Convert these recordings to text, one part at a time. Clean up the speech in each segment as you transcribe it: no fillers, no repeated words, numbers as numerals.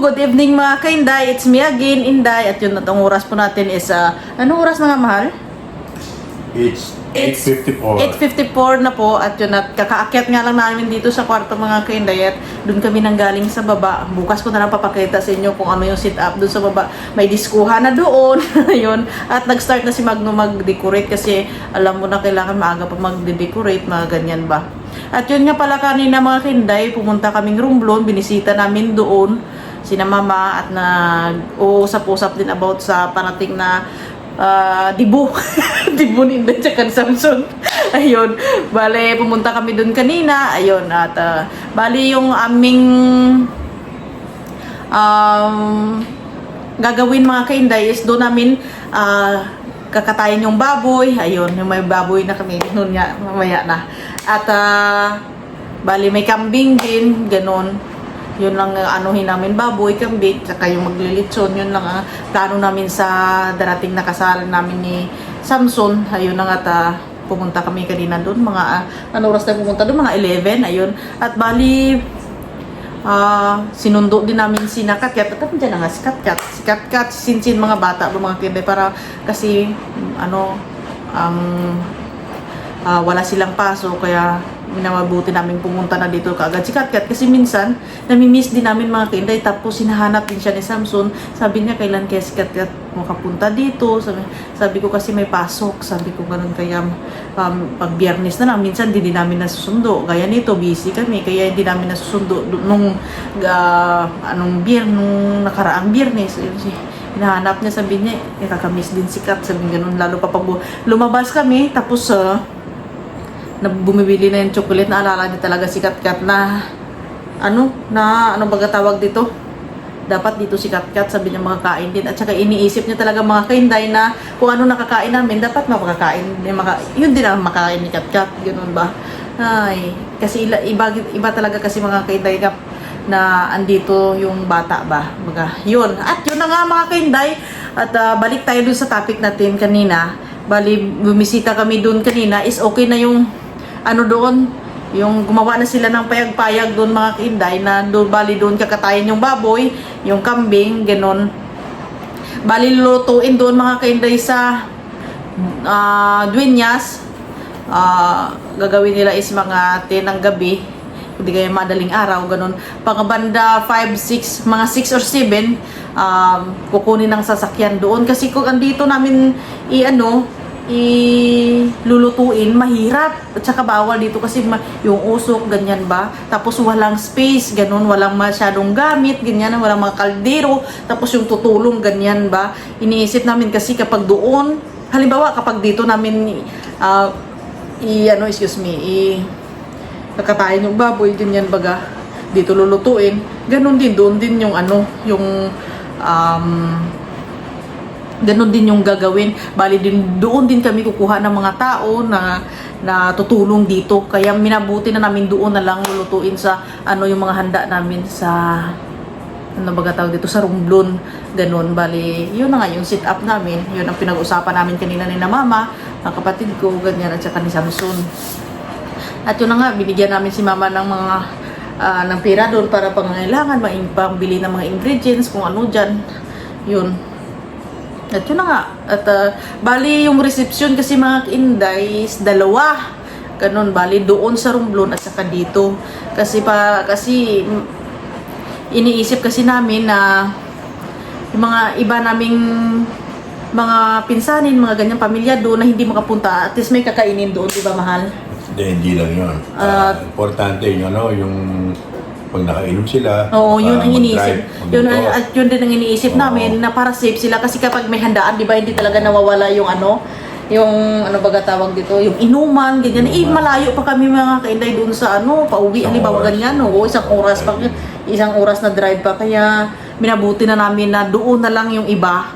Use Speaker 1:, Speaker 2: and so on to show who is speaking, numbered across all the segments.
Speaker 1: good evening mga ka-Inday. It's me again, Inday. At yun, itong oras po natin is, anong oras mga mahal?
Speaker 2: It's 8:54.
Speaker 1: 8:54 na po. At yun, at kakaakyat nga lang namin dito sa kwarto mga ka-Inday. At doon kami nanggaling sa baba. Bukas ko na lang papakita sa inyo kung ano yung sit-up doon sa baba. May diskuha na doon. Ayun. At nag-start na si Magno mag-decorate kasi alam mo na kailangan maaga pa mag-decorate, mga ganyan ba. At yun nga pala kanina mga ka-Inday, pumunta kaming Romblon, binisita namin doon sina mama at nag-uusap-usap din about sa parating na dibu. Dibu ni Inday tsaka Samson. Ayun, bale pumunta kami doon kanina. Ayun, at bale yung aming gagawin mga ka-Inday is doon namin kakatayin yung baboy. Ayun, yung may baboy na kami noon nga, mamaya na. At bali may kambing din, ganon. Yun lang anuhin namin, baboy, kambing, saka yung maglilitson. Yun lang plano namin sa darating na kasal namin ni Samson. Ayun lang at pumunta kami kanina doon. Mga ano oras tayo pumunta doon? Mga 11. Ayun. At bali sinundo din namin si Katkat. At dyan na nga si Katkat. Si Katkat, sinsin mga bata, mga kinday, para kasi ano wala silang paso, kaya minamabuti namin pumunta na dito kaagad si Katkat kasi minsan namimiss din namin mga ka-Inday. Tapos hinahanap din siya ni Samson, sabi niya kailan kaya si Katkat makapunta dito, sabi ko kasi may pasok, sabi ko ganun, kaya pag Biyernes na lang minsan hindi namin nasusundo, gaya nito busy kami kaya hindi namin nasusundo nung nung nakaraang Biyernes. Hinahanap niya, sabi niya nakakamiss din si Kat, sabi ganun, lalo pa pag lumabas kami tapos na bumibili na yung chocolate, naalala niya talaga si Katkat na ano baga tawag dito, dapat dito si Katkat, sabi niya makakain din. At saka iniisip niya talaga mga ka-Inday na kung ano nakakain namin, dapat makakain din, yun din ang makakain ni Katkat, ganoon ba. Ay, kasi iba talaga kasi mga ka-Inday na andito yung bata ba, baga yun. At yun na nga mga ka-Inday, at balik tayo dun sa topic natin kanina. Bali bumisita kami dun kanina, is okay na yung doon, yung gumawa na sila ng payag-payag doon mga ka-Inday, na doon bali doon kakatayin yung baboy, yung kambing, ganon. Bali lulutuin doon mga ka-Inday sa Dueñas. Gagawin nila is mga 10 ng gabi, hindi kaya madaling araw, ganon. Pagkabanda 5, 6, mga 6 or 7, kukunin ng sasakyan doon kasi kung andito namin lulutuin, mahirap at saka bawal dito kasi yung usok, ganyan ba, tapos walang space, ganun, walang masyadong gamit, ganyan, walang mga kaldero, tapos yung tutulong, ganyan ba. Iniisip namin kasi kapag doon, halimbawa kapag dito namin kakatayin yung baboy, ganyan baga, dito lulutuin, ganun din doon din yung ganun din yung gagawin. Bali doon din kami kukuha ng mga tao na tutulong dito. Kaya minabuti na namin doon na lang lulutuin sa yung mga handa namin sa dito sa Romblon. Ganun. Bali, yun na nga yung sit up namin. Yun ang pinag-usapan namin kanina ni na mama, ang kapatid ko, ganyan, at saka ni Samson. At yun na nga, binigyan namin si mama ng mga ng pera doon para pangangailangan, pangbili ng mga ingredients, kung ano dyan. Yun. At yun na nga. At bali yung reception kasi mga ka-Inday is 2. Ganun, bali doon sa Romblon at saka dito. Kasi iniisip kasi namin na yung mga iba naming mga pinsanin, mga ganyang pamilya doon na hindi makapunta, at least may kakainin doon, di ba mahal?
Speaker 2: Hindi lang yun. Importante yung yung pag nakainom sila.
Speaker 1: Oo, yun ang iniisip. At yun din ang iniisip namin, na para safe sila kasi kapag may handaan, di ba, hindi talaga nawawala yung baga tawag dito, yung inuman, ganyan. Malayo pa kami mga ka-Inday doon sa pauwi, halimbawa ganyan, isang oras na drive pa, kaya minabuti na namin na doon na lang yung iba,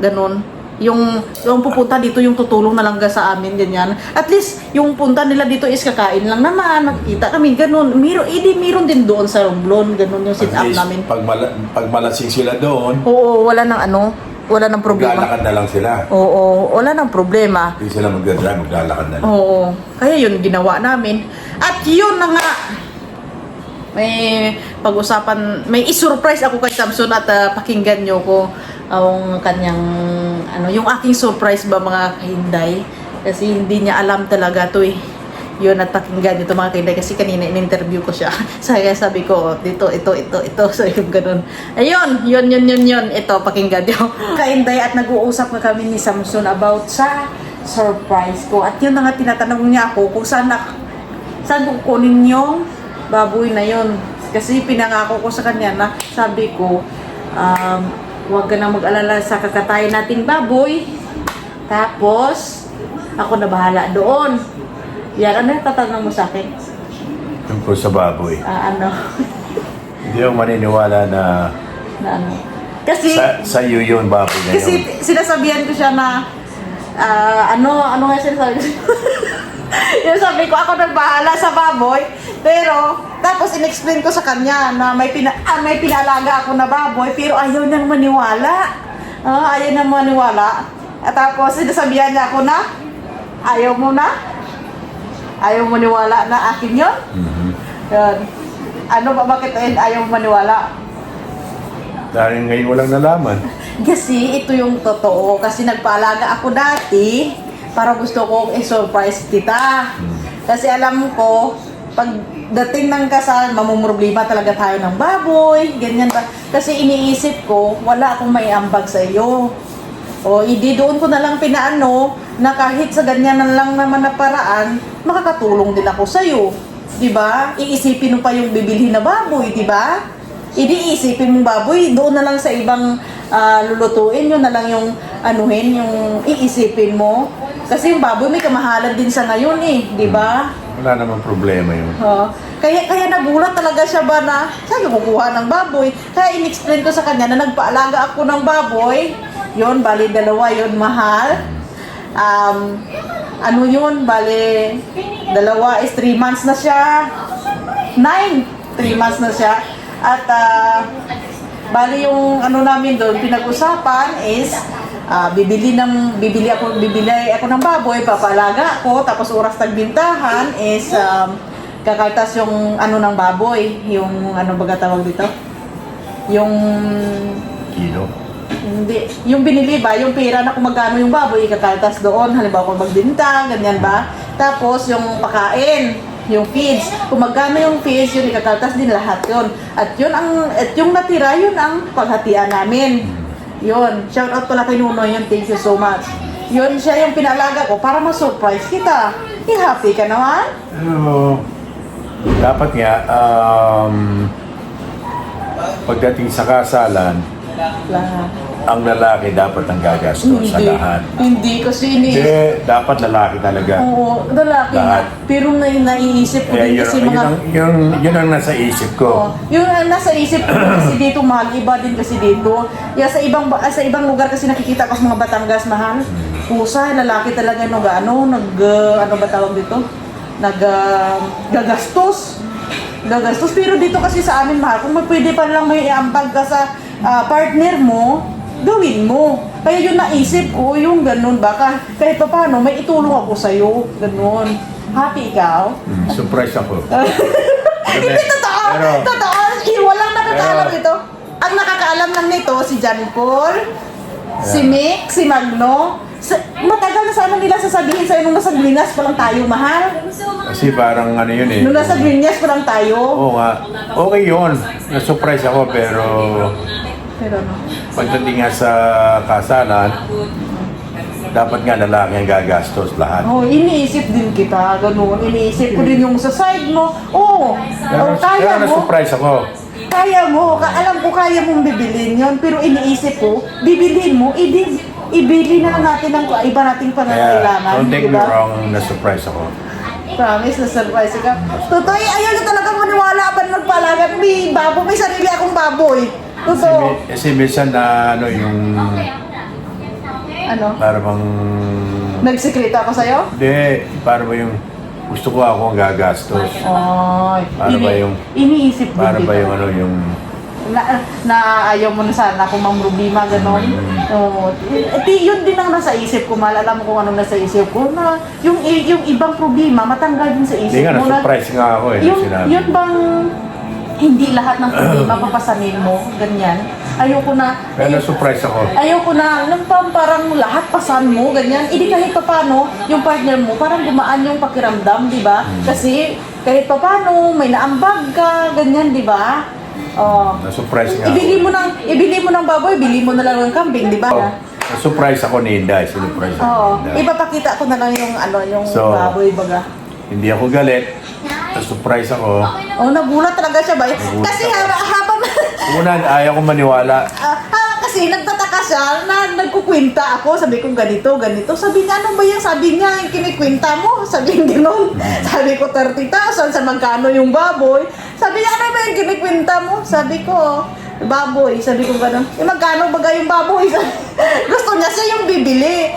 Speaker 1: ganun. Yung pupunta dito, yung tutulong na lang sa amin, ganyan. At least, yung punta nila dito is kakain lang naman, magkita kami, ganun. Meron din doon sa Romblon, ganun yung sit-up namin.
Speaker 2: Pag malasing sila doon,
Speaker 1: oo, wala nang problema.
Speaker 2: Maglalakad na lang sila.
Speaker 1: Oo, wala nang problema.
Speaker 2: Hindi sila magdadrive, maglalakad na lang.
Speaker 1: Oo, kaya yun ginawa namin. At yun na nga, may pag-usapan, may isurprise ako kay Samson at pakinggan nyo ko ang kanyang, yung aking surprise ba mga kahinday. Kasi hindi niya alam talaga to eh. Yun, at pakinggan nyo to mga kahinday. Kasi kanina in-interview ko siya. Kaya sabi ko, dito, ito. So yung ganun. Ayun, yun. Ito, pakinggan nyo. Kahinday, at nag-uusap na kami ni Samson about sa surprise ko. At yun na nga tinatanong niya ako kung saan kukunin yung baboy na yun. Kasi pinangako ko sa kanya na sabi ko, huwag ka na mag-alala sa kakatayin nating baboy. Tapos, ako na bahala doon. Yan, ano yung tatanong mo sa akin?
Speaker 2: Tungkol sa baboy. Hindi ako maniniwala na
Speaker 1: ano? Kasi,
Speaker 2: sa iyo yun, baboy na
Speaker 1: kasi
Speaker 2: yun.
Speaker 1: sinasabihan ko siya na, ano nga sinasabi ko? Yung sabi ko, ako nagbahala sa baboy. Pero, tapos in-explain ko sa kanya na may pinalaga ako na baboy, pero ayaw niyang maniwala. Ayaw niyang maniwala. At tapos, sinasabihan niya ako na, ayaw mo na? Ayaw mo maniwala na akin yun?
Speaker 2: Mm-hmm.
Speaker 1: Yun. Ano ba, bakit ayaw mo maniwala?
Speaker 2: Dahil ngayon walang nalaman.
Speaker 1: Kasi ito yung totoo. Kasi nagpaalaga ako dati para gusto ko i-surprise kita. Kasi alam ko, pag dating ng kasal, mamumroblema talaga tayo ng baboy, ganyan ba? Kasi iniisip ko, wala akong may ambag sa iyo. O, hindi doon ko na lang pinaano na kahit sa ganyan na lang naman na paraan, makakatulong din ako sa'yo. Diba? Iisipin mo pa yung bibilhin na baboy, diba? Iisipin mong baboy, doon na lang sa ibang lulutuin, yun na lang yung yung iisipin mo. Kasi yung baboy may kamahalan din sa ngayon eh, diba?
Speaker 2: Wala namang problema yun.
Speaker 1: Kaya nagulat talaga siya ba na saan yung kukuha ng baboy? Kaya in-explain ko sa kanya na nagpaalaga ako ng baboy. Yun, bali dalawa yun, mahal. Bali dalawa is 3 months na siya. 3 months na siya. At bali yung namin doon, pinag-usapan is bibili ako ng baboy, papalaga ko, tapos oras tagbintahan is kakaltas yung ng baboy, yung baga tawag dito? Yung
Speaker 2: Kilo?
Speaker 1: Hindi. Yung binili ba, yung pera na kung magkano yung baboy, ikakaltas doon. Halimbawa kung magbinta, ganyan ba? Tapos yung pakain, yung feeds. Kung magkano yung feeds, yun ikakaltas din lahat yun. At yung natira, yun ang paghatian namin. Yun. Shout out pala kay Nunoy yun. Thank you so much. Yun siya yung pinalaga ko para ma-surprise kita. I-happy ka naman?
Speaker 2: Dapat nga, pagdating sa kasalan,
Speaker 1: Lahat.
Speaker 2: ang lalaki dapat ang gagastos sa lahat.
Speaker 1: Hindi, kasi
Speaker 2: Dapat lalaki talaga.
Speaker 1: Oo, lalaki
Speaker 2: Lahat.
Speaker 1: na. Pero naiisip ko din kasi
Speaker 2: yun ang nasa isip ko.
Speaker 1: Yung nasa isip ko kasi dito, mahal, iba din kasi dito. Sa ibang lugar kasi nakikita ko sa mga Batangas, mahal. Pusa, lalaki talaga ba tawag dito? Gagastos. Pero dito kasi sa amin, mahal, kung pwede pa lang may iambag ka sa partner mo, gawin mo. Kaya yung naisip ko, yung ganun ba, kahit pa paano, may itulong ako sa'yo. Ganun. Happy ikaw?
Speaker 2: Surprise ako.
Speaker 1: Hindi totoo! Totoo! Walang nakakaalam ito. Ang nakakaalam lang nito, si John Paul, si Mick, si Magno. Matagal na sana nila sasabihin sa'yo nung nasa Glinas pa lang tayo, mahal.
Speaker 2: Kasi parang yun eh.
Speaker 1: Nung nasa Glinas pa lang tayo.
Speaker 2: Oo nga. Okay yun. Na-surprise ako pero pagdating nga sa kasalan, dapat nga lalaki ang gagastos lahat.
Speaker 1: Iniisip din kita, ganun. Iniisip ko din yung sa side mo. Kaya mo.
Speaker 2: Na-surprise ako.
Speaker 1: Kaya mo. Alam ko kaya mong bibilin yun. Pero iniisip ko, bibilin mo, ibili na lang natin ang iba nating pangangailangan.
Speaker 2: Don't take me wrong, na-surprise ako.
Speaker 1: Promise, na-surprise ka. Totoo, ayaw na talaga maniwala pa na nagpalagan. May sarili akong baboy. Totoo.
Speaker 2: Kasi minsan yung para bang
Speaker 1: nagsikrito ako sa'yo?
Speaker 2: hindi, para ba yung gusto ko ako ang gagastos. Para ba yung
Speaker 1: iniisip din
Speaker 2: para ba
Speaker 1: kita.
Speaker 2: yung yung
Speaker 1: na ayaw mo na sana kung mamroblema, gano'n. Yun din ang nasa isip ko, alam mo kung anong nasa isip ko, na yung ibang problema, matanggal din sa isip
Speaker 2: hindi nga,
Speaker 1: mo.
Speaker 2: na-surprise nga ako eh.
Speaker 1: Yun bang, hindi lahat ng problema papasanin mo, ganyan. Ayoko na,
Speaker 2: Kaya na-surprise ako.
Speaker 1: ayoko na, nung parang lahat pasan mo, ganyan. Hindi kahit papano, yung partner mo, parang gumaan yung pakiramdam, di ba? Kasi kahit papano, may naambag ka, ganyan, di ba? Oh.
Speaker 2: Na-surprise nga ako.
Speaker 1: Ibili mo ng baboy, bili mo na lang ng kambing, di ba?
Speaker 2: Oh, na-surprise ako ni Inday. Sinurprise ako
Speaker 1: Oo.
Speaker 2: ni Inday.
Speaker 1: Ipapakita ko na lang yung yung
Speaker 2: So,
Speaker 1: baboy baga.
Speaker 2: Hindi ako galit. Na-surprise ako.
Speaker 1: Oh, nagulat talaga siya ba? Kasi habang
Speaker 2: Una, ayaw ko maniwala.
Speaker 1: kasi nagtataka siya na nagkukwenta ako. Sabi ko ganito. Sabi niya, ano ba yan? Sabi niya, yung kinikwenta mo. Sabi niya gano'n. Sabi ko, 30,000 sa magkano yung baboy. Sabi niya, ano ba yung kinikwenta mo? Sabi ko, baboy. Sabi ko gano'n. Magkano ba yung baboy? Gusto niya siya yung bibili.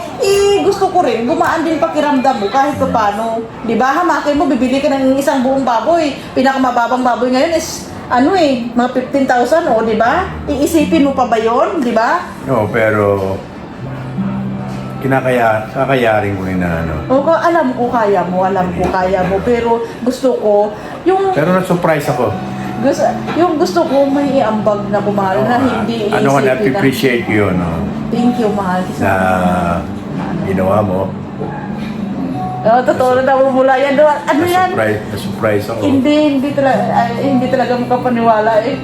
Speaker 1: Gusto ko rin, gumaan din pakiramdam mo kahit pa paano. Di ba? Hamakin mo, bibili ka ng isang buong baboy. Pinakamababang baboy ngayon is mga 15,000, di ba? Iisipin mo pa ba yun, di ba?
Speaker 2: No, pero kakayarin ko rin na ano.
Speaker 1: O, alam ko kaya mo, pero gusto ko,
Speaker 2: Pero na-surprise ako.
Speaker 1: gusto ko may iambag na kumahal na hindi
Speaker 2: Ano ko
Speaker 1: iisipin
Speaker 2: na-appreciate ko yun, no?
Speaker 1: Thank you, mahal.
Speaker 2: Na ginawa mo.
Speaker 1: Totoo na namumula yan. Ano yan?
Speaker 2: Na-surprise ako.
Speaker 1: Hindi talaga makapaniwala eh.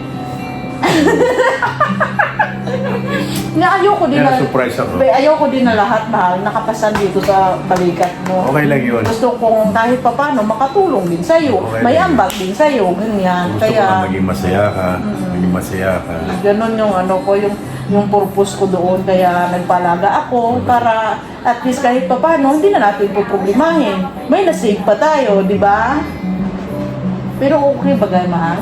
Speaker 1: Ayoko din na
Speaker 2: Na-surprise ako.
Speaker 1: ayoko din na lahat mahal nakapasan dito sa balikat mo.
Speaker 2: Okay lang yun.
Speaker 1: Gusto kong kahit papaano makatulong din sa iyo.
Speaker 2: Okay
Speaker 1: May
Speaker 2: lang.
Speaker 1: ambag din sa iyo, ganyan.
Speaker 2: Gusto ko
Speaker 1: Kaya
Speaker 2: na maging masaya ka. Maging masaya ka.
Speaker 1: ganun yung yung purpose ko doon, kaya nagpalaga ako para at least kahit pa paano, hindi na natin poproblemahin. May nasave pa tayo, di ba? Pero okay ba, guy, mahal?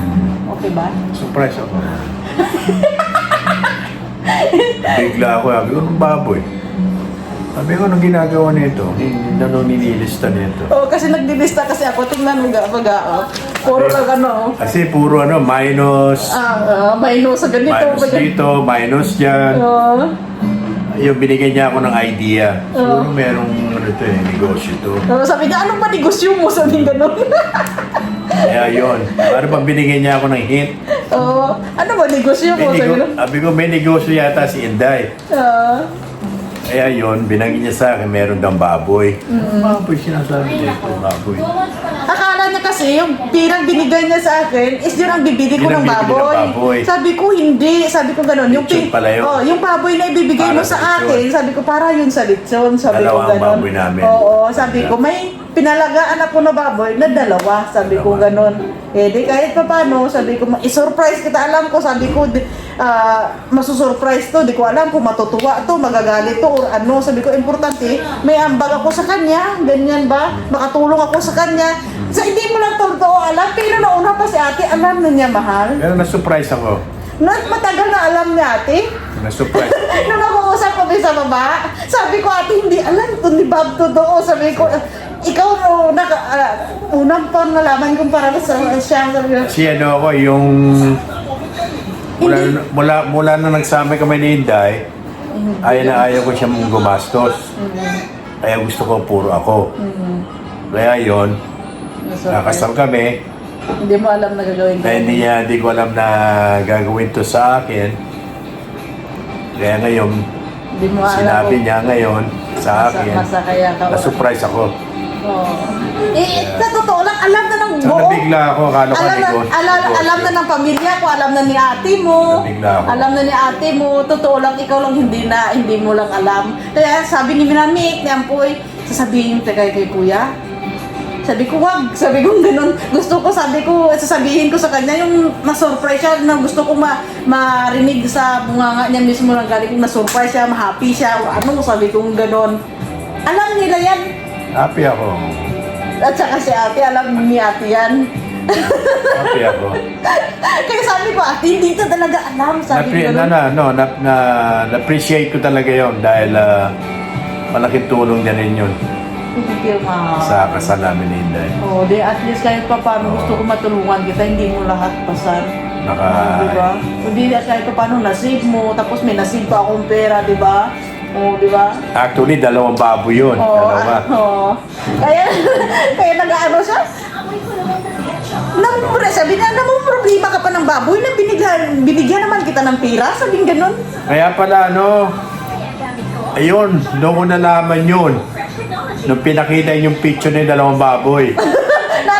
Speaker 1: Okay ba?
Speaker 2: Surprise ako. Bigla ako, sabi ko, anong baboy? Sabi ko, anong ginagawa nito? Anong nililista nito?
Speaker 1: Oo, kasi nagdilista kasi ako. Tingnan mo ga. Puro lang
Speaker 2: Kasi puro minus,
Speaker 1: minus sa ganito.
Speaker 2: minus dito, minus dyan.
Speaker 1: Oo.
Speaker 2: Yung binigyan niya ako ng idea. Siguro merong negosyo to.
Speaker 1: Sabi niya, anong ba negosyo mo? Sabi gano'n.
Speaker 2: Kaya yun. Para pag binigyan niya ako ng hint,
Speaker 1: Oo. Ano ba negosyo mo? Sabi gano'n.
Speaker 2: sabi ko, may negosyo yata si Inday. Kaya yun, binanggit niya sa akin, meron daw baboy. Baboy, sinasabi niya ito, baboy.
Speaker 1: Akala niya kasi yung pirang binigay niya sa akin is yun ang bibili ko
Speaker 2: Yun ang
Speaker 1: ng
Speaker 2: bibili ng
Speaker 1: baboy.
Speaker 2: baboy.
Speaker 1: Sabi ko hindi. Sabi ko gano'n.
Speaker 2: Lechon pala yun.
Speaker 1: yung baboy na ibibigay mo
Speaker 2: Para
Speaker 1: sa
Speaker 2: sa lechon.
Speaker 1: akin. Sabi ko para yun sa lechon. Sabi ko
Speaker 2: Dalawang
Speaker 1: gano'n.
Speaker 2: baboy namin.
Speaker 1: Oo. Sabi ko may pinalagaan ako na baboy na dalawa. Sabi ko gano'n. Di kahit pa paano, sabi ko, i-surprise kita. Alam ko, sabi ko, masusurprise to. Di ko alam kung matutuwa to, magagalit to, or ano. Sabi ko, importante, may ambag ako sa kanya. Ganyan ba? Makatulong ako sa kanya. So, hindi mo lang totoo alam. Pero nauna pa si ate, alam na niya, mahal.
Speaker 2: Pero na-surprise ako.
Speaker 1: Matagal na alam niya, ate.
Speaker 2: Na-surprise.
Speaker 1: Nung nag-uusap kami sa baba, sabi ko, ate, hindi alam to ni Bob totoo. Sabi ko, ikaw, unang pa nalaman kong para sa siya. Sabi ko,
Speaker 2: Kasi ano ako, yung... Mula na nagsama kami ni Inday, ayaw ko siya mong gumastos. Kaya gusto ko puro ako. Kaya yon, nakasal kami.
Speaker 1: Hindi mo alam na gagawin ko.
Speaker 2: Kaya hindi ko alam na gagawin to sa akin. Kaya ngayon,
Speaker 1: Hindi mo alam
Speaker 2: sinabi
Speaker 1: kung
Speaker 2: niya ngayon sa akin,
Speaker 1: masakaya ka.
Speaker 2: na-surprise ako.
Speaker 1: Oo. Sa totoo lang, alam na ng
Speaker 2: So,
Speaker 1: buo.
Speaker 2: nabigla ako, akala ko negosyo.
Speaker 1: Alam na ng pamilya ko, alam na ni ate mo.
Speaker 2: Nabigla ako.
Speaker 1: Alam na ni ate mo. Totoo lang, ikaw lang hindi mo lang alam. Kaya sabi ni Minamik, ni Ampoy, sasabihin yung tagay kay kuya. Sabi ko, wag. Sabi ko, ganun. Sasabihin ko sa kanya yung na-surprise siya, na gusto ko marinig sa bunganga niya mismo na galing kong na-surprise siya, ma-happy siya, o ano, sabi ko, ganun. Alam nila yan.
Speaker 2: Happy ako.
Speaker 1: At saka si ate, alam ni ate yan.
Speaker 2: Happy ako.
Speaker 1: Kaya sabi ko, ate, hindi ka talaga alam. Sabi ko, ganun.
Speaker 2: Na-appreciate ko talaga yon dahil malaking tulong din rin yun
Speaker 1: Thank you, ma.
Speaker 2: sa kasal namin ni Inday.
Speaker 1: Oh, di at least kahit pa paano gusto ko matulungan kita, hindi mo lahat pasan. Diba? Hindi kahit pa paano nasave mo, tapos may nasave pa akong pera, diba? Oh, diba?
Speaker 2: Actually, 2 baboy yun.
Speaker 1: Oh,
Speaker 2: Dalawa.
Speaker 1: Kaya nag-ano siya? Sabi niya, namumuro problema ka pa ng baboy na binigyan naman kita ng pira? Sabing ganun.
Speaker 2: Kaya pala, ayun, doon ko nalaman yun. Nung pinakita yung picture ng dalawang baboy.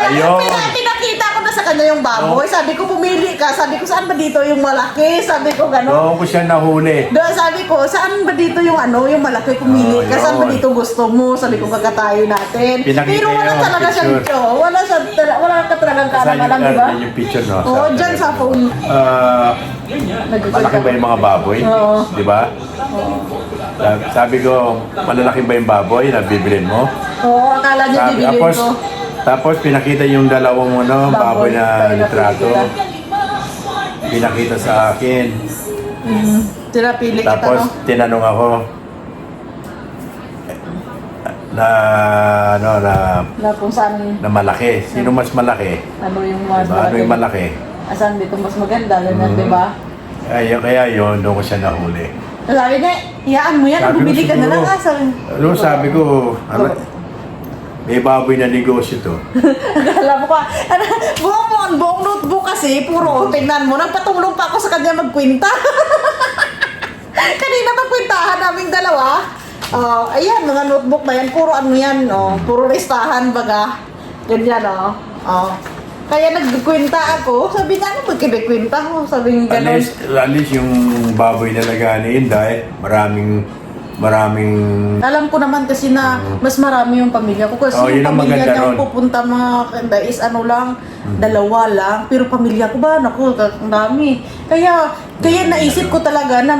Speaker 2: Ayun.
Speaker 1: Pinakita ko na sa kanya yung baboy. Sabi ko, pumili ka. Sabi ko, saan ba dito yung malaki? Sabi ko, gano'n.
Speaker 2: Doon ko siya nahuli.
Speaker 1: Doon sabi ko, saan ba dito yung yung malaki? Pumili ka. Saan ba
Speaker 2: Yun.
Speaker 1: dito gusto mo? Sabi ko, kakatayo natin.
Speaker 2: Pinakita
Speaker 1: Pero wala
Speaker 2: yung
Speaker 1: talaga siyang
Speaker 2: picture.
Speaker 1: wala ka talagang
Speaker 2: Saan
Speaker 1: kalam-alam, di ba?
Speaker 2: yung picture, no?
Speaker 1: Oo, dyan sa phone.
Speaker 2: Malaki ba yung mga baboy?
Speaker 1: Oo.
Speaker 2: Di ba? Sabi ko, malalaki ba yung baboy na bibilin mo?
Speaker 1: Oo, akala niya bibilin ko.
Speaker 2: Tapos pinakita yung dalawang baboy na litrato. Pinakita sa akin.
Speaker 1: Tira, pili kita,
Speaker 2: Tapos
Speaker 1: no?
Speaker 2: tinanong ako na
Speaker 1: Na kung saan,
Speaker 2: na malaki. Sino mas malaki?
Speaker 1: ano yung mas
Speaker 2: Diba? Ano yung malaki?
Speaker 1: Asan dito mas maganda, ganyan, di ba?
Speaker 2: Kaya yun, doon ko siya nahuli.
Speaker 1: Sabi niya, iyaan mo yan,
Speaker 2: Sabi ko
Speaker 1: bumili ka na lang,
Speaker 2: siguro, sabi ko, may baboy na negosyo to.
Speaker 1: Akala mo ka, buong notebook kasi, puro, tingnan mo, nagpatulong pa ako sa kanya magkwenta. Kanina magkwentahan naming dalawa. Ayan, mga notebook na yan, puro yan, puro listahan baga. Ganyan, Kaya nagkwenta ako, sabi niya, ano magkibikwenta ko? Sabi niya gano'n.
Speaker 2: At least yung baboy na ni Inday, maraming
Speaker 1: Alam ko naman kasi na mas marami yung pamilya ko. Kasi
Speaker 2: yun
Speaker 1: yung
Speaker 2: ang
Speaker 1: pamilya
Speaker 2: maganda
Speaker 1: niya
Speaker 2: ron.
Speaker 1: pupunta mga kanda is dalawa lang. Pero pamilya ko ba, naku, ang dami. Kaya naisip ko talaga na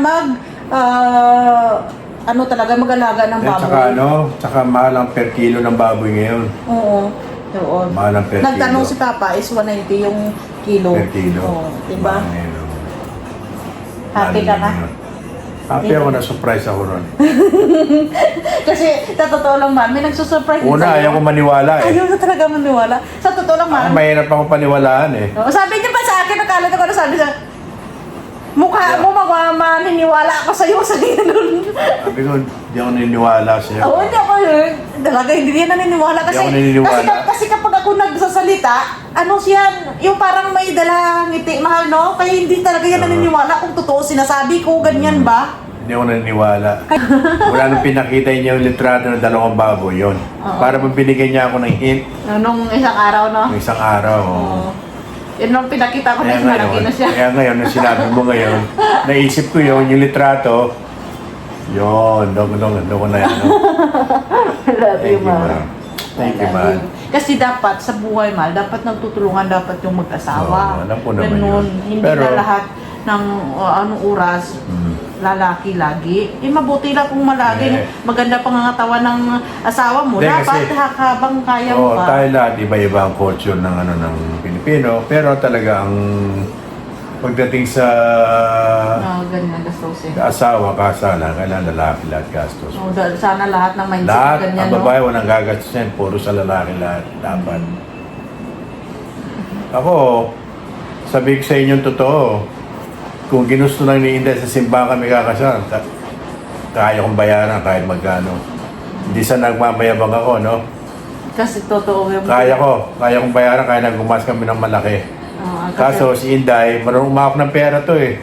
Speaker 1: mag-alaga ng baboy.
Speaker 2: Tsaka mahal ang per kilo ng baboy ngayon.
Speaker 1: Oo.
Speaker 2: Mahal ang per
Speaker 1: Nagtanong
Speaker 2: kilo.
Speaker 1: si Papa is 190 yung kilo.
Speaker 2: Per kilo.
Speaker 1: Oo, diba?
Speaker 2: Mahal ngayon,
Speaker 1: Happy ka na?
Speaker 2: Happy ako, na-surprise ako ron.
Speaker 1: Kasi sa totoo lang, man, may nagsusurprise din
Speaker 2: Una,
Speaker 1: sa'yo.
Speaker 2: ayaw ko maniwala eh.
Speaker 1: Ayaw na talaga maniwala. Sa totoo lang, man.
Speaker 2: Mahirap ako paniwalaan eh.
Speaker 1: Sabi niya pa sa akin, nakala ko na sabi sa mukha mo, maniniwala ako sa'yo sa ganun.
Speaker 2: Sabi ko, hindi ako naniniwala sa'yo.
Speaker 1: Oo, hindi ako talaga, hindi yan naniniwala kasi,
Speaker 2: Hindi ako naniniwala.
Speaker 1: kasi kapag ako nagsasalita, yung parang may dalang ngiti, mahal, no? Kaya hindi talaga yan naniniwala kung totoo sinasabi ko, ganyan ba?
Speaker 2: Hindi ako naniniwala. Wala nung pinakita niya yung litrato ng dalawang baboy yun. Para bang binigyan niya ako ng hint
Speaker 1: Nung isang araw, no?
Speaker 2: ng isang araw.
Speaker 1: Oo. Yun nung pinakita ko na malaki na siya.
Speaker 2: Kaya ngayon, nung sinabi mo ngayon, naisip ko yun, yung litrato, yun, doon ko na yan.
Speaker 1: Love you, ma.
Speaker 2: Thank you, man.
Speaker 1: Kasi dapat sa buhay, mal, dapat nagtutulungan dapat yung mag-asawa.
Speaker 2: Oo, alam ko naman
Speaker 1: Ganun.
Speaker 2: yun.
Speaker 1: Hindi
Speaker 2: Pero-
Speaker 1: na lahat ng anong oras, lalaki lagi. Mabuti lang kung malaging maganda pangangatawan ng asawa mo.
Speaker 2: Hindi,
Speaker 1: Dapat
Speaker 2: kasi-
Speaker 1: habang kaya mo pa.
Speaker 2: Tayo lahat, iba-iba ang culture ng Pilipino. Pero talaga ang pagdating sa
Speaker 1: Ganyan, gastos eh.
Speaker 2: asawa, kasalan, kailangan lalaki lahat gastos.
Speaker 1: Sana lahat ng mindset
Speaker 2: Lahat,
Speaker 1: ganyan,
Speaker 2: ang babae, walang gagastos yan. Puro sa lalaki lahat. Dapat. Ako, sabi ko sa inyong totoo, kung ginusto lang ni Inday sa simbahan kami kakasal, kaya kong bayaran kahit magkano. Hindi sa nagmamayabang ako, no?
Speaker 1: Kasi totoo yung...
Speaker 2: Kaya kong bayaran kaya naggumas kami ng malaki.
Speaker 1: Kasi
Speaker 2: Kaso si Inday, marunong umahak ng pera to eh.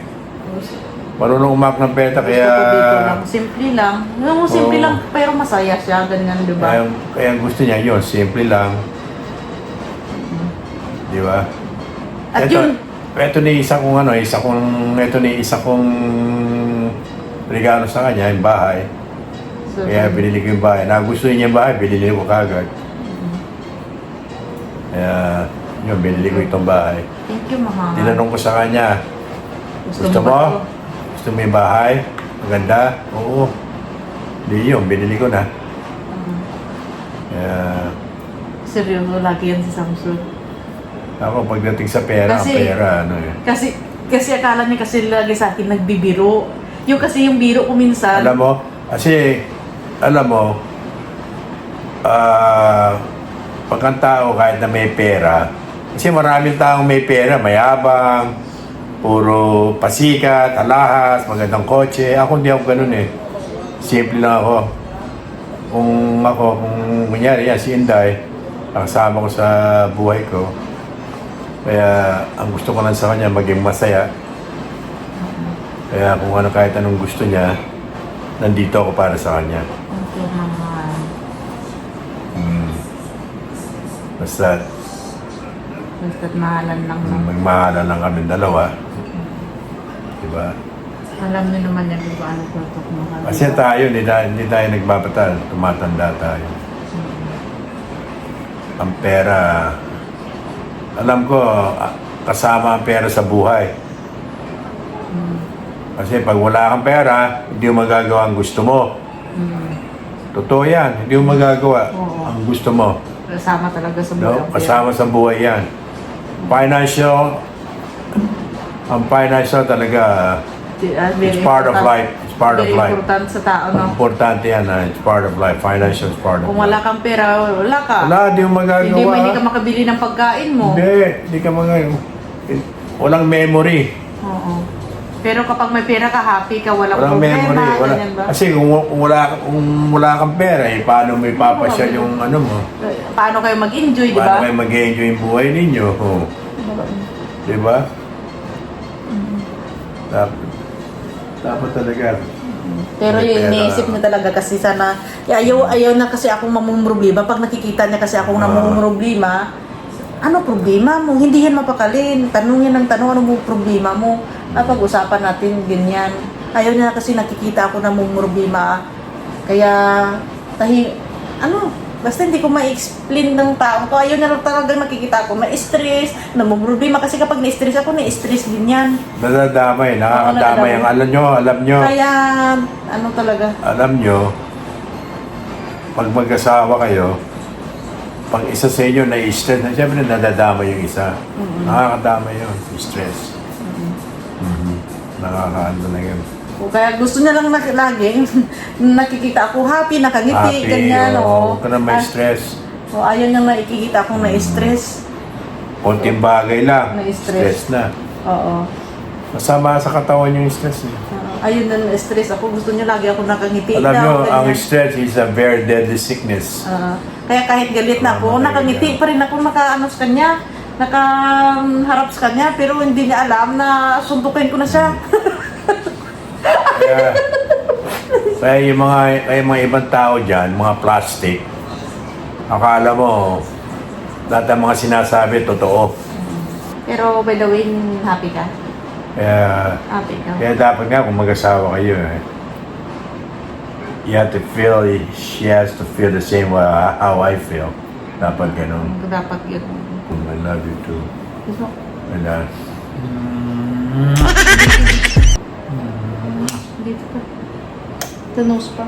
Speaker 2: Marunong umahak ng pera
Speaker 1: gusto
Speaker 2: kaya...
Speaker 1: ko dito lang. Simple lang. Yung simple
Speaker 2: Oo.
Speaker 1: lang, pero masaya siya. Ganyan, di ba?
Speaker 2: Kaya gusto niya yun, simple lang. Di ba?
Speaker 1: At yun,
Speaker 2: Ito ni isa kong regalo sa kanya, yung bahay.
Speaker 1: so,
Speaker 2: Kaya binili ko yung bahay. Nagustuhan niya yung bahay, binili ko kagad. Kaya, yun, binili ko itong bahay.
Speaker 1: thank you, mahal.
Speaker 2: Tinanong ko sa kanya, gusto
Speaker 1: ba
Speaker 2: mo?
Speaker 1: to?
Speaker 2: Gusto mo yung bahay? Maganda? Oo. Di yun, binili ko na. Kaya,
Speaker 1: Seryoso, lagi yan si Samson.
Speaker 2: ako pagdating sa pera, ang
Speaker 1: Kasi-
Speaker 2: pera, ano eh.
Speaker 1: Kasi akala niya kasi lagi sa akin nagbibiro. Yung biro ko minsan.
Speaker 2: Alam mo, pag ang tao kahit na may pera, kasi maraming taong may pera, mayabang, puro pasikat, alahas, magandang kotse. Ako hindi ako ganun eh. Simple lang ako. Kung kunyari yan, si Inday, ang kasama ko sa buhay ko, Kaya ang gusto ko lang sa kanya maging masaya. Kaya kung ano kahit anong gusto niya, nandito ako para sa kanya.
Speaker 1: Okay naman.
Speaker 2: Basta
Speaker 1: Basta't mahalan lang naman.
Speaker 2: magmahalan lang kami dalawa. Diba?
Speaker 1: Alam niyo naman yan kung paano tutok mo kami.
Speaker 2: Kasi tayo, hindi tayo nagbabatal. Tumatanda tayo. Ang pera, alam ko, kasama ang pera sa buhay. Kasi pag wala kang pera, hindi mo magagawa ang gusto mo. Totoo yan, hindi mo magagawa
Speaker 1: Oo.
Speaker 2: ang gusto mo.
Speaker 1: Kasama talaga sa buhay.
Speaker 2: No? Kasama sa buhay yan. Ang financial talaga, it's part of life. It's part of
Speaker 1: very
Speaker 2: life.
Speaker 1: important sa tao, no?
Speaker 2: Importante yan, it's part of life. Financial is part of
Speaker 1: Kung
Speaker 2: life.
Speaker 1: wala kang pera, wala ka.
Speaker 2: Wala, hindi mo magagawa.
Speaker 1: Hindi ka makabili ng pagkain mo.
Speaker 2: Hindi ka magagawa. Walang memory.
Speaker 1: Oo. Pero kapag may pera ka, happy ka, walang
Speaker 2: Walang
Speaker 1: problema.
Speaker 2: memory. Wala.
Speaker 1: Ganyan ba?
Speaker 2: Kasi kung wala kang pera, paano mo ipapasyal yung ano mo?
Speaker 1: Paano kayo mag-enjoy, di
Speaker 2: Paano
Speaker 1: ba?
Speaker 2: kayo mag-enjoy yung buhay ninyo? Oh. Di ba? Dapat talaga.
Speaker 1: Pero
Speaker 2: May
Speaker 1: yung
Speaker 2: pera.
Speaker 1: iniisip niya talaga kasi sana, ayaw na kasi akong mamumroblema. Pag nakikita niya kasi akong namumroblema, ano problema mo? Hindi yan mapakalin. Tanungin ng tanong, ano mo problema mo? Pag-usapan natin, ganyan. Ayaw niya kasi nakikita ako namumroblema. Kaya, basta hindi ko ma-explain ng tao to. Ayaw niya talagang nakikita ako na-stress, namumroblema. Kasi kapag na-stress ako, na-stress din yan.
Speaker 2: Nadadamay, nakakadamay ang alam nyo.
Speaker 1: Kaya, talaga.
Speaker 2: Alam nyo, pag mag-asawa kayo, pag isa sa inyo na-stress, siyempre nadadamay yung isa. Nakakadamay yun, stress. Nakakaano na yun.
Speaker 1: Kaya gusto niya lang lagi nakikita ako happy, nakangiti, ganyan.
Speaker 2: Huwag ka na may stress.
Speaker 1: Ayaw niyang nakikita akong na-stress.
Speaker 2: Konting bagay lang,
Speaker 1: Na-stress.
Speaker 2: stress na.
Speaker 1: Oo.
Speaker 2: Masama sa katawan yung stress.
Speaker 1: Ayun na na-stress ako. Gusto niya lagi ako nakangiti.
Speaker 2: Alam nyo,
Speaker 1: ganyan.
Speaker 2: ang stress is a very deadly sickness.
Speaker 1: Kaya kahit galit na ako, nakangiti pa rin ako nakaano sa kanya. Nakaharap sa kanya, pero hindi niya alam na suntukin ko na siya.
Speaker 2: Kaya yung mga ibang tao dyan, mga plastic, akala mo, lahat ng mga sinasabi, totoo.
Speaker 1: Pero by the way, happy ka? Happy ka?
Speaker 2: Kaya dapat nga kung mag-asawa kayo, she has to feel the same way how I feel. Dapat ganun.
Speaker 1: Dapat yun.
Speaker 2: I love you too.
Speaker 1: Gusto. Dito pa. Sa nose pa.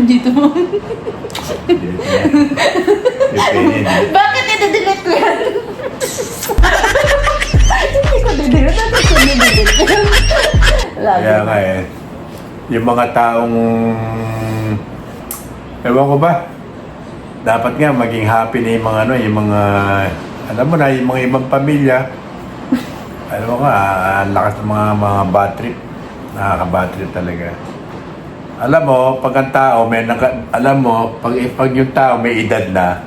Speaker 1: Dito mo. Bakit i-delete ko yan? Hindi ko di-delete. Bakit ko di-delete ko yan?
Speaker 2: Kaya nga yung mga taong, ewan ko ba, dapat nga maging happy na yung mga alam mo na, yung mga ibang pamilya. Alam mo nga, ang lakas ng mga bad trip. Nakaka-bad trip talaga. Alam mo, pag ang tao, alam mo, pag yung tao may edad na,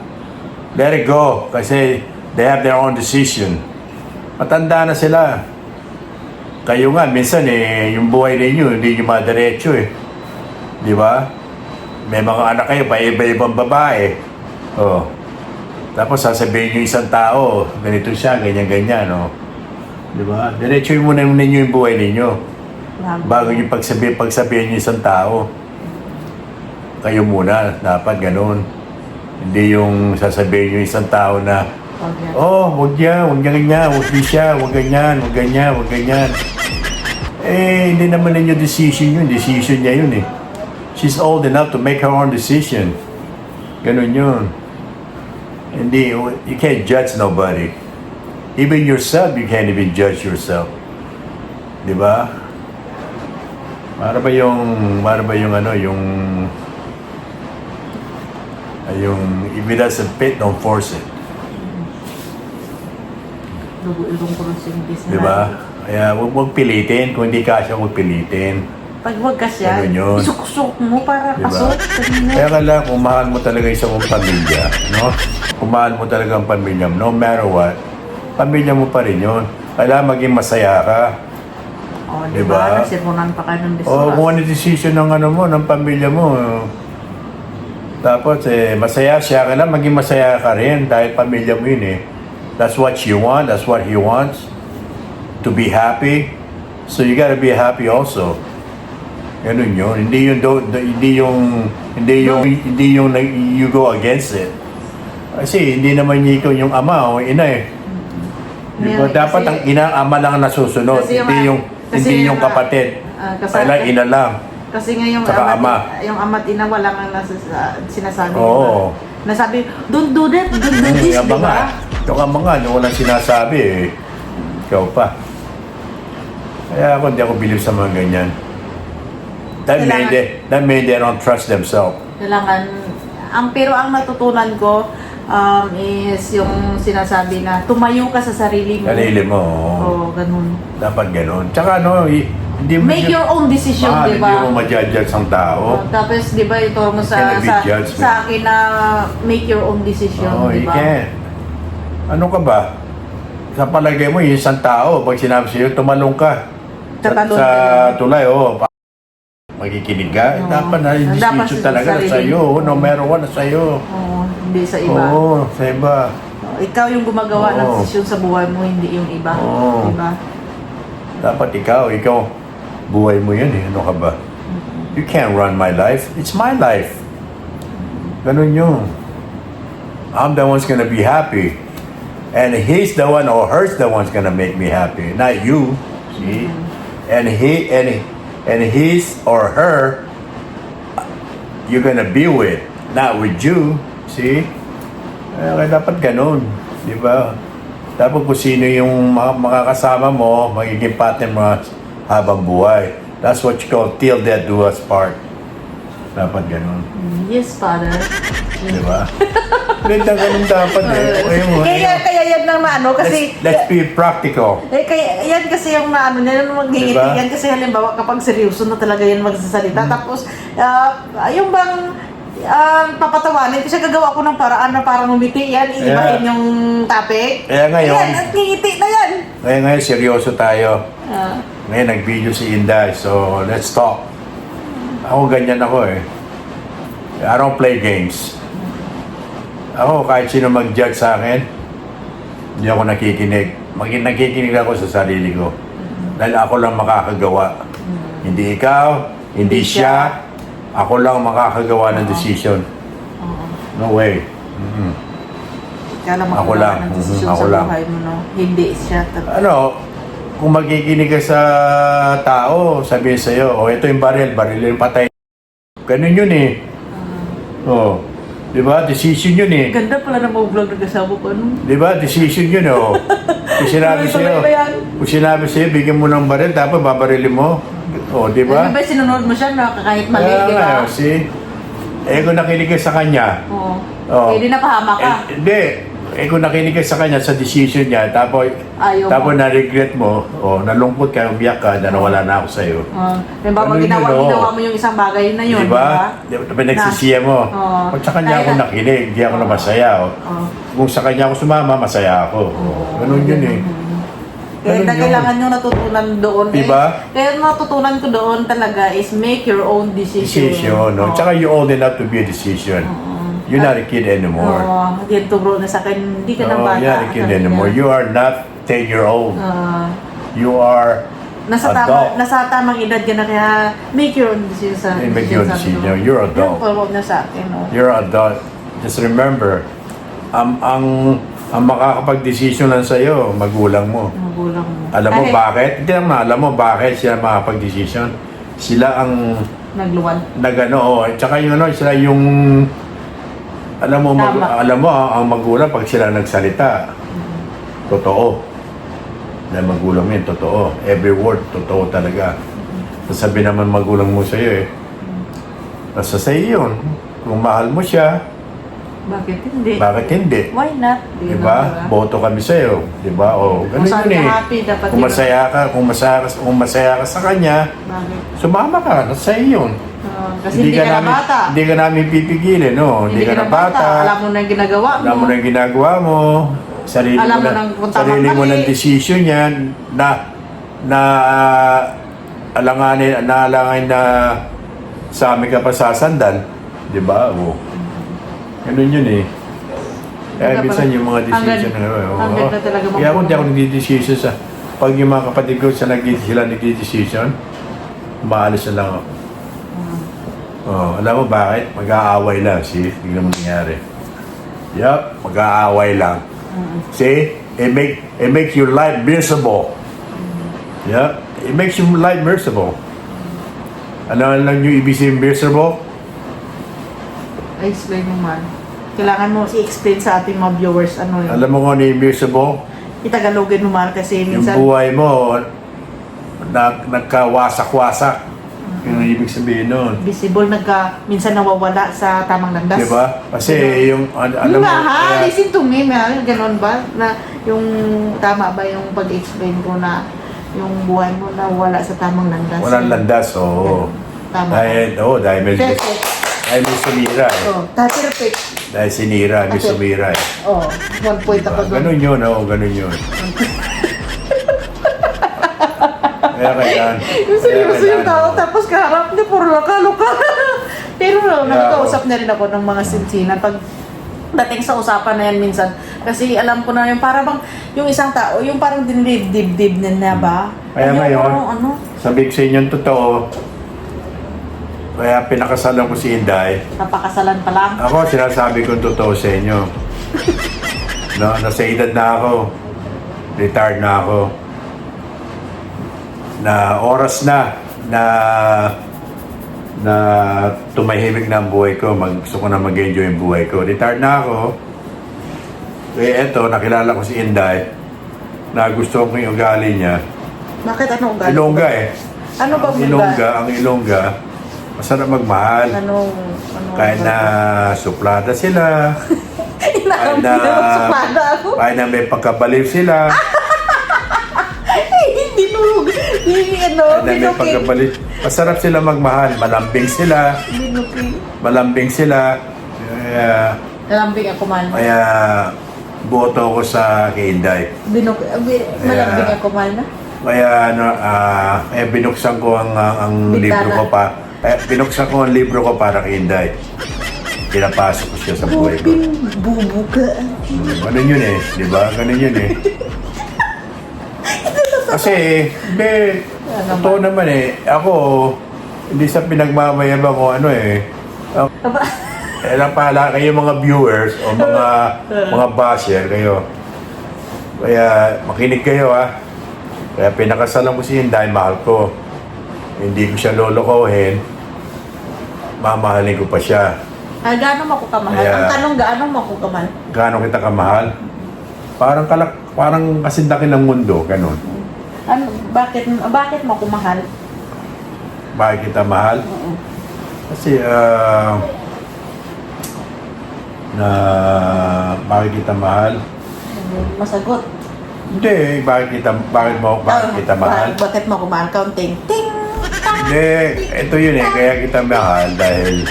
Speaker 2: let it go. Kasi they have their own decision. Matanda na sila. Kayo nga, minsan yung buhay ninyo, hindi nyo madiretso Di ba? May mga anak kayo, iba-ibang babae. Oh. Tapos sasabihin nyo isang tao, ganito siya, ganyan-ganyan, Di ba? Diretso muna ninyo yung buhay ninyo. Bago nyo pagsabihin nyo isang tao. Kayo muna, dapat ganun. Hindi yung sasabihin nyo isang tao na, wag ganyan, wag di siya, wag ganyan. Hindi naman ninyo decision yun. Decision niya yun She's old enough to make her own decision. Ganun yun. Hindi, you can't judge nobody. Even yourself, you can't even judge yourself. Di ba? Para ba yung if it doesn't fit, don't force it.
Speaker 1: Ilong ko rin sa English.
Speaker 2: Di ba? Kaya huwag pilitin. Kung hindi kasya, huwag pilitin.
Speaker 1: Pag wag ka siya,
Speaker 2: Ganun yun.
Speaker 1: isuk-suk mo para
Speaker 2: Diba?
Speaker 1: pasok. Kanina.
Speaker 2: Kaya kailangan kung mahal mo talaga isang mong pamilya, no? Kung mahal mo talaga ang pamilya mo, no matter what, pamilya mo pa rin yun. Kailangan maging masaya ka.
Speaker 1: O,
Speaker 2: Diba?
Speaker 1: diba? Nasimunan pa ka ng
Speaker 2: O kung ano decision ng ano mo, ng pamilya mo. Tapos masaya siya, kailangan maging masaya ka rin dahil pamilya mo yun eh. That's what you want, that's what he wants. To be happy. So you gotta be happy also. Ganun yun. Hindi yung you go against it. Kasi hindi naman ikaw yung ama o ina eh. Diba?
Speaker 1: Yeah,
Speaker 2: Dapat
Speaker 1: kasi-
Speaker 2: ang ina, ama lang ang nasusunod.
Speaker 1: Kasi
Speaker 2: Hindi yung
Speaker 1: yung,
Speaker 2: kapatid.
Speaker 1: kasi-
Speaker 2: Kailangan ina lang.
Speaker 1: Kasi nga yung
Speaker 2: Tsaka ama.
Speaker 1: yung ama't ina wala nga sinasabi.
Speaker 2: Oo.
Speaker 1: Diba? Nasabi, don't do that, don't do this,
Speaker 2: Yung ama nga.
Speaker 1: diba?
Speaker 2: Yung ama nga, yung walang sinasabi eh. Ikaw pa. Kaya ako, hindi ako believe sa mga ganyan. That made they don't trust themselves.
Speaker 1: Kailangan, pero ang natutunan ko is yung sinasabi na tumayo ka sa sarili mo.
Speaker 2: Sarili mo.
Speaker 1: Oo, ganun.
Speaker 2: Dapat ganun. Tsaka ano, hindi mo...
Speaker 1: Make your own decision,
Speaker 2: Mahal,
Speaker 1: di ba?
Speaker 2: Hindi mo ma-judge ang tao.
Speaker 1: Tapos, di ba, ito mo
Speaker 2: Can be judged,
Speaker 1: sa akin na make your own decision,
Speaker 2: Oo,
Speaker 1: di
Speaker 2: you
Speaker 1: ba?
Speaker 2: can. Ano ka ba? Sa palagay mo, yung isang tao, pag sinabi sa'yo, tumalong ka.
Speaker 1: Tatalon
Speaker 2: Sa
Speaker 1: ka.
Speaker 2: tulay, magikinig ka.
Speaker 1: Oo.
Speaker 2: Dapat na yung
Speaker 1: Dapat
Speaker 2: decision
Speaker 1: sa
Speaker 2: talaga na
Speaker 1: sarili
Speaker 2: sa'yo.
Speaker 1: mo.
Speaker 2: No matter what, na sa'yo.
Speaker 1: Oo, hindi sa iba.
Speaker 2: Oo, sa iba.
Speaker 1: Ikaw yung gumagawa ng
Speaker 2: Oo.
Speaker 1: desisyon sa buhay mo, hindi yung iba.
Speaker 2: Oo.
Speaker 1: Di ba?
Speaker 2: Dapat ikaw, buhay mo yun eh. Ano ka ba? You can't run my life. It's my life. Ganun yun. I'm the one's gonna be happy. And he's the one or her's the one's gonna make me happy. Not you. See? And his or her you're gonna be with. Not with you. See? Kaya dapat ganun. Di ba? Dapat kung sino yung makakasama mo, magiging partner mo habang buhay. That's what you call till death do us part. Dapat ganun.
Speaker 1: Yes, Father.
Speaker 2: Di ba? Ganda ganun dapat eh.
Speaker 1: Kaya yan lang na ano, kasi...
Speaker 2: Let's be practical.
Speaker 1: kaya yan kasi yung maano niya, yung magiging
Speaker 2: Diba?
Speaker 1: yan kasi halimbawa kapag seryoso na talaga yan magsasalita. Tapos, yung bang papatawanin, kasi gagawa ko ng paraan na parang umiti yan, iibahin
Speaker 2: Yeah.
Speaker 1: yung topic.
Speaker 2: Kaya ngayon-
Speaker 1: Yan, at ngiti na yan.
Speaker 2: Ngayon seryoso tayo.
Speaker 1: Ah.
Speaker 2: Ngayon nag-video si Inday, so let's talk. Ako ganyan ako eh. I don't play games. Ako kahit sino mag-judge sa akin, hindi ako nakikinig. Nakikinig ako sa sarili ko. Dahil ako lang makakagawa. Hindi ikaw, hindi siya. Ako lang makakagawa ng decision.
Speaker 1: Oo.
Speaker 2: No way.
Speaker 1: Kaya lang
Speaker 2: Ako
Speaker 1: makagawa
Speaker 2: lang.
Speaker 1: ng desisyon
Speaker 2: Ako
Speaker 1: sa
Speaker 2: lang.
Speaker 1: buhay mo, no? Hindi siya.
Speaker 2: Ano, kung magkikinig ka sa tao, sabihin sa'yo, ito yung baril yung patay. Ganun yun eh. Oh. Di ba? Decision yun eh.
Speaker 1: Ganda pala na mag-vlog ng kasama ko, ano?
Speaker 2: Di ba? Decision yun oh. Kung sinabi sa'yo,
Speaker 1: Tuloy ba yan?
Speaker 2: kung sinabi sa'yo, bigyan mo ng baril, tapos babarilin mo. Oh, di ba?
Speaker 1: Ano ba, sinunod mo siya na kahit mali,
Speaker 2: Kaya
Speaker 1: di ba?
Speaker 2: nga, see? Kung nakinig ka sa kanya,
Speaker 1: Oo.
Speaker 2: Oh.
Speaker 1: Pwede na pahama ka.
Speaker 2: hindi. Kung nakinig ka sa kanya sa decision niya, tapos
Speaker 1: Ayaw mo.
Speaker 2: na-regret mo, nalungkot ka, umiyak ka, na nawala na ako sa'yo.
Speaker 1: Halimbawa,
Speaker 2: Ganun yun,
Speaker 1: ginawa mo yung isang bagay na yun,
Speaker 2: Di ba? Di ba nagsisiya mo?
Speaker 1: Oo.
Speaker 2: Pag sa kanya ako
Speaker 1: Kaya-
Speaker 2: nakinig, di ako na masaya.
Speaker 1: Oo.
Speaker 2: Kung sa kanya ako sumama, masaya ako. Ganun yun eh.
Speaker 1: Kaya
Speaker 2: Ganun yun.
Speaker 1: kailangan yung natutunan doon.
Speaker 2: Diba?
Speaker 1: Kaya natutunan ko doon talaga is make your own decision.
Speaker 2: Decision, no?
Speaker 1: Oo.
Speaker 2: Tsaka you old enough to be a decision. You're not a kid anymore.
Speaker 1: Oo. Yan turo na sa akin. Hindi ka na
Speaker 2: No,
Speaker 1: bata.
Speaker 2: you're not a kid
Speaker 1: sabi
Speaker 2: anymore.
Speaker 1: niya.
Speaker 2: You are not 10-year-old. You are
Speaker 1: Nasa
Speaker 2: adult.
Speaker 1: tamang edad ka na kaya make your own decision.
Speaker 2: Make your own
Speaker 1: sabi
Speaker 2: decision.
Speaker 1: ko.
Speaker 2: You're adult.
Speaker 1: Yan turo na sa akin. No?
Speaker 2: You're adult. Just remember, ang makakapag-decision lang sa'yo, magulang mo.
Speaker 1: Magulang mo.
Speaker 2: Alam mo bakit? Hindi naman alam mo bakit sila makakapag-decision. Sila ang
Speaker 1: Nagluwan.
Speaker 2: nagano, tsaka yung sila yung alam mo
Speaker 1: Tama.
Speaker 2: ang magulang pag sila nagsalita. Totoo. Dahil magulang mo yun, totoo. Every word, totoo talaga. Sasabi naman magulang mo sa'yo eh. Basta sa'yo yun. Kung mahal mo siya,
Speaker 1: Bakit hindi?
Speaker 2: Bakit hindi?
Speaker 1: Why not?
Speaker 2: Di ba? Boto kami sa'yo. Di ba? O,
Speaker 1: Kung
Speaker 2: ganun
Speaker 1: saan
Speaker 2: yun
Speaker 1: ka
Speaker 2: eh.
Speaker 1: happy, dapat
Speaker 2: Kung
Speaker 1: yun.
Speaker 2: masaya ka, kung masaya ka sa kanya,
Speaker 1: Bakit?
Speaker 2: sumama ka. Sa iyo yun.
Speaker 1: Kasi hindi ka na bata.
Speaker 2: Hindi ka namin pipigilin, no? Hindi ka na bata.
Speaker 1: Alam mo na yung ginagawa mo.
Speaker 2: Alam mo na yung ginagawa mo. Sarili
Speaker 1: Alam
Speaker 2: mo
Speaker 1: mo
Speaker 2: na,
Speaker 1: nang kung tama
Speaker 2: sarili mo
Speaker 1: mali.
Speaker 2: ng decision yan na alanganin na sa amin ka pa sasandal. Di ba? O. Ganun yun eh. Kaya
Speaker 1: Hanggang
Speaker 2: minsan
Speaker 1: pala-
Speaker 2: yung mga decision
Speaker 1: hanggang na talaga
Speaker 2: Kaya ako hindi ako
Speaker 1: magpapalala.
Speaker 2: nagdi-decision sa pag yung mga kapatid ko sila nagdi-decision, maalis na lang ako. Oh, alam mo bakit? Mag-aaway lang. See? Tingnan mo nangyari. Yup, mag-aaway lang. See? It makes your life miserable. Yeah? It makes your life miserable. Ano lang yung ibig sabihin miserable?
Speaker 1: I-explain mo man. Kailangan mo i-explain sa ating mga viewers ano yun.
Speaker 2: Alam mo kung ano yung miserable?
Speaker 1: Itagalogin mo man kasi
Speaker 2: Yung
Speaker 1: minsan
Speaker 2: buhay mo, nagkawasak-wasak. Yung ibig sabihin nun.
Speaker 1: visible minsan nawawala sa tamang landas.
Speaker 2: Di ba? Kasi yung, alam
Speaker 1: Yung
Speaker 2: mo,
Speaker 1: nga ha,
Speaker 2: kaya-
Speaker 1: listen to me, mahal, ganon ba? Na yung tama ba yung pag-explain ko na yung buhay mo na wala sa tamang landas?
Speaker 2: walang landas, oo.
Speaker 1: Tama.
Speaker 2: Dahil may
Speaker 1: Perfect.
Speaker 2: sumira eh.
Speaker 1: Oh, perfect.
Speaker 2: Dahil sinira, may
Speaker 1: Okay.
Speaker 2: sumira eh.
Speaker 1: Oh, 1 point ako doon.
Speaker 2: Ganun yun, oo, ganun yun. Kaya
Speaker 1: Yung seryoso yung tao, tapos kaharap niya, puro laka-luka. Pero nakakausap na rin ako ng mga sinsinan pag dating sa usapan na yan minsan. Kasi alam ko na yung para bang, yung isang tao, yung parang dinidib-dib na ba?
Speaker 2: Kaya
Speaker 1: Yung
Speaker 2: ngayon,
Speaker 1: parang ano,
Speaker 2: sabi ko sa inyo yung totoo, kaya pinakasalan ko si Inday.
Speaker 1: napakasalan pa lang.
Speaker 2: Ako, sinasabi ko yung totoo sa inyo. No, nasa edad na ako. Retired na ako. Na oras na tumahimik na ang buhay ko. Gusto ko na mag-enjoy yung buhay ko. Retired na ako. Eh, eto, nakilala ko si Inday na gusto ko yung ugali niya.
Speaker 1: Bakit ano ugali?
Speaker 2: Ilongga eh.
Speaker 1: Ano ba
Speaker 2: Ang Ilongga, masarap magmahal.
Speaker 1: Ano
Speaker 2: Kahit na suplada sila,
Speaker 1: Inaam
Speaker 2: kahit na,
Speaker 1: suplada ako.
Speaker 2: kahit na may pagkabaliw sila,
Speaker 1: Hindi nulog. Hindi ano,
Speaker 2: kahit na may
Speaker 1: binuking.
Speaker 2: pagkabaliw. Masarap sila magmahal. Malambing sila.
Speaker 1: Binuking.
Speaker 2: Malambing sila. Kaya,
Speaker 1: Nalambing ako man.
Speaker 2: kaya boto ko sa kay Inday.
Speaker 1: Malambing ako man na.
Speaker 2: Kaya binuksan ko ang
Speaker 1: Bintana.
Speaker 2: libro ko pa. Binuksan ko ang libro ko para kay Inday. Pinapasok ko siya sa buhay ko.
Speaker 1: Bubu ka.
Speaker 2: Ganun yun eh, di ba? Ganun yun eh. Kasi, totoo naman eh. Ako, hindi sa pinagmamayabang ko ano eh. Pala kayo mga viewers o mga basher kayo. Kaya makinig kayo ha. Kaya pinakasalan ko si Inday, mahal ko. Hindi ko siya lolokohin. Mamahalin ko pa siya.
Speaker 1: Gaano mo ako kamahal?
Speaker 2: Kaya-
Speaker 1: Ang tanong, gaano mo ako kamahal?
Speaker 2: Gaano kita kamahal? Parang kasindaki ng mundo, ganun.
Speaker 1: Ano, bakit mo ako mahal?
Speaker 2: Bakit kita mahal? Kasi, bakit kita mahal?
Speaker 1: Masagot.
Speaker 2: Hindi, bakit kita mahal?
Speaker 1: Bakit mo ako mahal? Counting. Ting!
Speaker 2: Hindi, ito yun eh, kaya kita mahal dahil,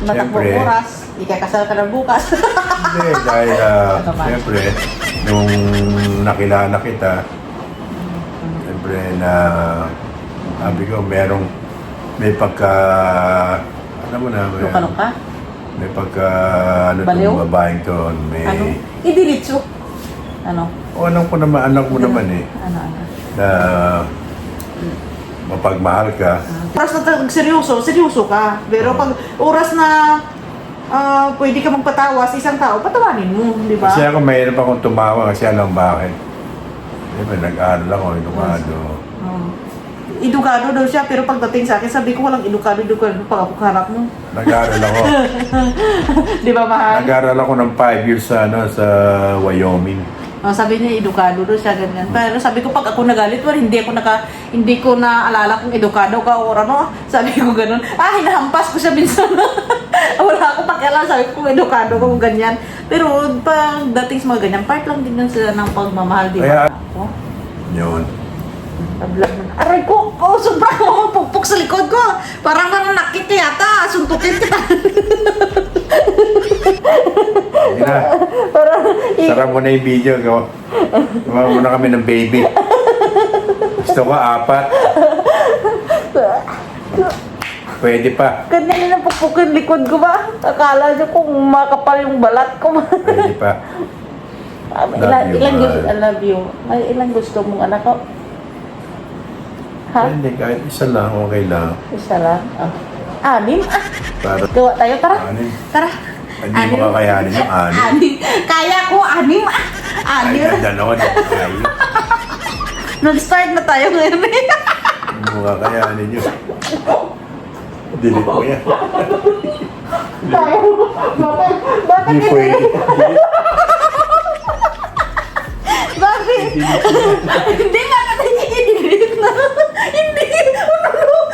Speaker 1: Matakbo
Speaker 2: Siyempre.
Speaker 1: oras. Ikakasal ka na bukas.
Speaker 2: hindi, dahil, siyempre, nung nakilala kita, siyempre sabi ko, may pagka, alam mo na,
Speaker 1: Luka-luka?
Speaker 2: may pagka,
Speaker 1: Baliw?
Speaker 2: itong babaeng to, may,
Speaker 1: Ano? Idiritso. Ano?
Speaker 2: alam mo naman eh,
Speaker 1: Ano?
Speaker 2: na mapagmahal ka.
Speaker 1: Oras na seryoso ka. Pero pag oras na pwede ka magpatawa sa isang tao, patawanin mo, di ba?
Speaker 2: Kasi ako mahirap akong tumawa kasi alam bakit. Diba, nag-aaral ako, edukado.
Speaker 1: Edukado daw siya, pero pagdating sa akin, sabi ko walang edukado pag ako harap mo.
Speaker 2: Nag-aaral ako.
Speaker 1: Di ba, mahal?
Speaker 2: Nag-aaral ako ng 5 years sa Wyoming.
Speaker 1: Sabi niya, edukado doon siya, ganyan. Pero sabi ko, pag ako nagalit, hindi ko naalala kung edukado ka o ano. Sabi ko ganun. Hinahampas ko siya minsan. Wala akong pakialam, sabi ko kung edukado ko, kung ganyan. Pero pag dating sa mga ganyan, part lang din yun sila ng pagmamahal, di ba? Ako.
Speaker 2: Yun.
Speaker 1: Aray ko, sobrang ako pukpok sa likod ko. Parang mananakit yata, suntukin kita.
Speaker 2: Hindi na. Sarap mo na yung video. Gawa mo na kami ng baby. Gusto ko 4. Pwede pa.
Speaker 1: Kanina na pukpukin likod ko ba? Akala niyo kung makapal yung balat ko.
Speaker 2: Pwede pa.
Speaker 1: I love you. Ilang gusto mong anak ko? Ha?
Speaker 2: Hindi, kahit isa lang, okay lang.
Speaker 1: Isa lang? 6?
Speaker 2: Para
Speaker 1: Gawa tayo, tara.
Speaker 2: 6.
Speaker 1: Tara.
Speaker 2: Hindi mo kakayanin yung 6.
Speaker 1: Kaya ko, 6.
Speaker 2: Ay, dalawa na kayo.
Speaker 1: Nag-start na tayo ngayon eh.
Speaker 2: Hindi mo kakayanin yun. Delete mo yan.
Speaker 1: Bakit
Speaker 2: Hindi pwede.
Speaker 1: Bakit? Hindi ba natin i-delete na? Hindi.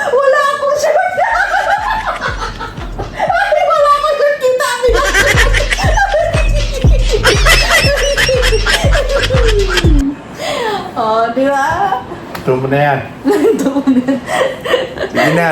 Speaker 1: Wala akong short. Wala akong short kita. Di ba?
Speaker 2: Ito mo na yan.
Speaker 1: Ito mo na.
Speaker 2: Sige na.